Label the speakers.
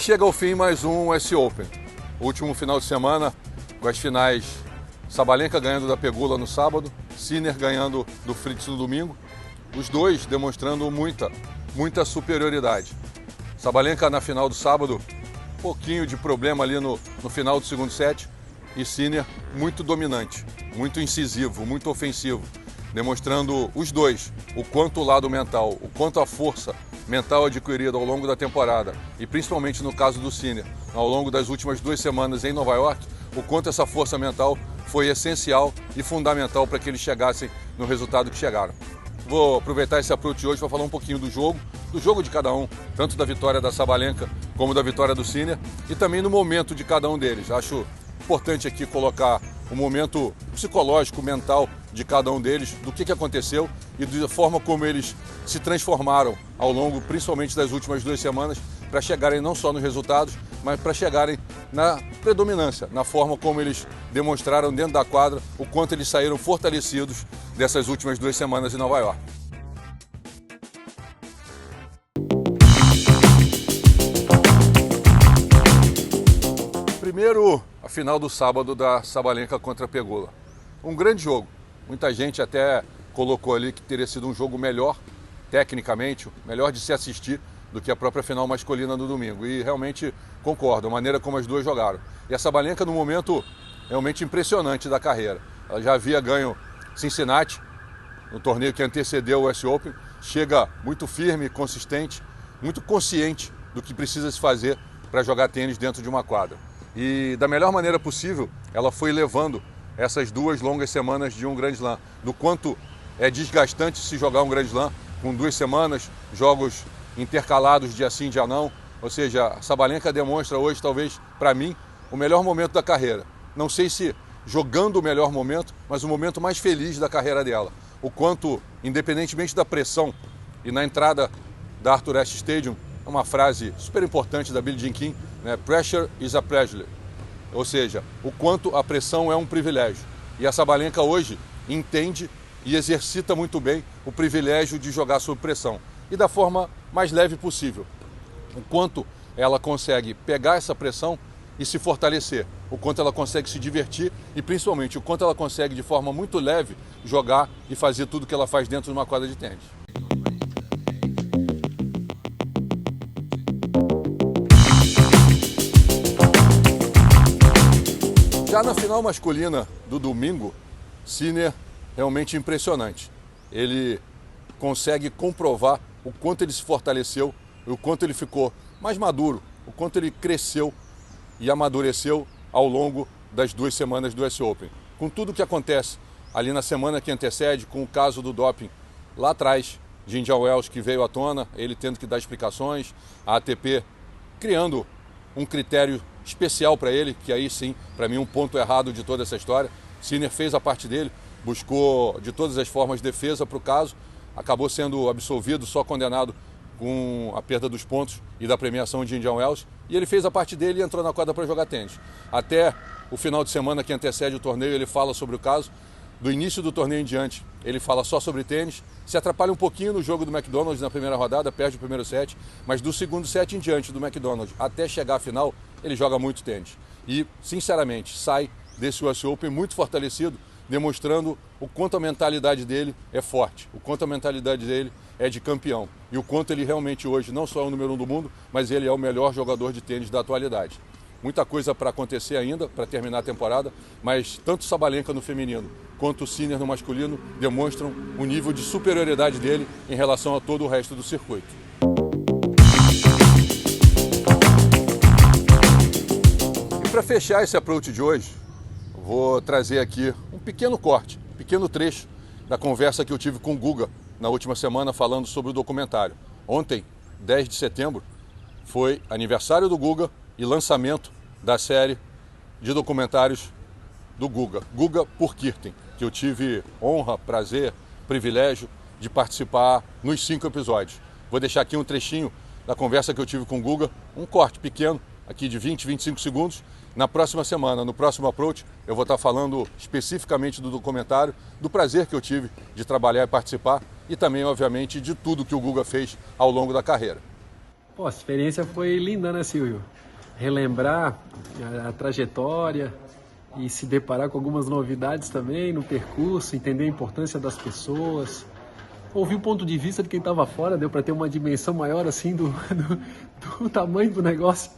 Speaker 1: chega ao fim mais um US Open. Último final de semana, com as finais Sabalenka ganhando da Pegula no sábado, Sinner ganhando do Fritz no domingo. Os dois demonstrando muita superioridade. Sabalenka na final do sábado, um pouquinho de problema ali no final do segundo set. E Sinner muito dominante, muito incisivo, muito ofensivo. Demonstrando os dois o quanto o lado mental, o quanto a força mental adquirida ao longo da temporada e principalmente no caso do Sinner, ao longo das últimas 2 semanas em Nova York, o quanto essa força mental foi essencial e fundamental para que eles chegassem no resultado que chegaram. Vou aproveitar esse approach de hoje para falar um pouquinho do jogo de cada um, tanto da vitória da Sabalenka como da vitória do Sinner e também no momento de cada um deles. Acho importante aqui colocar o momento psicológico, mental de cada um deles, do que aconteceu e da forma como eles se transformaram ao longo, principalmente das últimas 2 semanas, para chegarem não só nos resultados, mas para chegarem na predominância, na forma como eles demonstraram dentro da quadra, o quanto eles saíram fortalecidos dessas últimas 2 semanas em Nova York. Primeiro, a final do sábado da Sabalenka contra a Pegula. Um grande jogo. Muita gente até colocou ali que teria sido um jogo melhor, tecnicamente, melhor de se assistir do que a própria final masculina no domingo. E realmente concordo, a maneira como as duas jogaram. E a Sabalenka num momento realmente impressionante da carreira. Ela já havia ganho Cincinnati, no torneio que antecedeu o US Open. Chega muito firme, consistente, muito consciente do que precisa se fazer para jogar tênis dentro de uma quadra. E da melhor maneira possível, ela foi levando essas 2 longas semanas de um Grand Slam. Do quanto é desgastante se jogar um Grand Slam com 2 semanas, jogos intercalados dia sim, dia não. Ou seja, a Sabalenka demonstra hoje, talvez, para mim, o melhor momento da carreira. Não sei se jogando o melhor momento, mas o momento mais feliz da carreira dela. O quanto, independentemente da pressão, e na entrada da Arthur Ashe Stadium, é uma frase super importante da Billie Jean King, né? Pressure is a pleasure. Ou seja, o quanto a pressão é um privilégio. E a Sabalenka hoje entende e exercita muito bem o privilégio de jogar sob pressão. E da forma mais leve possível. O quanto ela consegue pegar essa pressão e se fortalecer. O quanto ela consegue se divertir e principalmente o quanto ela consegue de forma muito leve jogar e fazer tudo que ela faz dentro de uma quadra de tênis. Já na final masculina do domingo, Sinner realmente impressionante. Ele consegue comprovar o quanto ele se fortaleceu, o quanto ele ficou mais maduro, o quanto ele cresceu e amadureceu ao longo das 2 semanas do US Open. Com tudo o que acontece ali na semana que antecede, com o caso do doping lá atrás, de Indian Wells que veio à tona, ele tendo que dar explicações, a ATP criando um critério especial para ele, que aí sim, para mim, um ponto errado de toda essa história. Sinner fez a parte dele, buscou de todas as formas defesa para o caso, acabou sendo absolvido, só condenado com a perda dos pontos e da premiação de Indian Wells, e ele fez a parte dele e entrou na quadra para jogar tênis. Até o final de semana que antecede o torneio, ele fala sobre o caso. Do início do torneio em diante, ele fala só sobre tênis, se atrapalha um pouquinho no jogo do McDonald's na primeira rodada, perde o primeiro set, mas do segundo set em diante do McDonald's até chegar à final, ele joga muito tênis. E, sinceramente, sai desse US Open muito fortalecido, demonstrando o quanto a mentalidade dele é forte, o quanto a mentalidade dele é de campeão e o quanto ele realmente hoje não só é o número 1 do mundo, mas ele é o melhor jogador de tênis da atualidade. Muita coisa para acontecer ainda, para terminar a temporada, mas tanto Sabalenka no feminino quanto o Sinner no masculino demonstram o nível de superioridade dele em relação a todo o resto do circuito. E para fechar esse approach de hoje, vou trazer aqui um pequeno corte, um pequeno trecho da conversa que eu tive com o Guga na última semana falando sobre o documentário. Ontem, 10 de setembro, foi aniversário do Guga e lançamento da série de documentários do Guga, Guga por Kirten, que eu tive honra, prazer, privilégio de participar nos 5 episódios. Vou deixar aqui um trechinho da conversa que eu tive com o Guga, um corte pequeno, aqui de 20, 25 segundos. Na próxima semana, no próximo approach, eu vou estar falando especificamente do documentário, do prazer que eu tive de trabalhar e participar e também, obviamente, de tudo que o Guga fez ao longo da carreira.
Speaker 2: Pô, a experiência foi linda, né, Silvio? Relembrar a trajetória e se deparar com algumas novidades também no percurso, entender a importância das pessoas, ouvir o ponto de vista de quem estava fora, deu para ter uma dimensão maior assim do tamanho do negócio.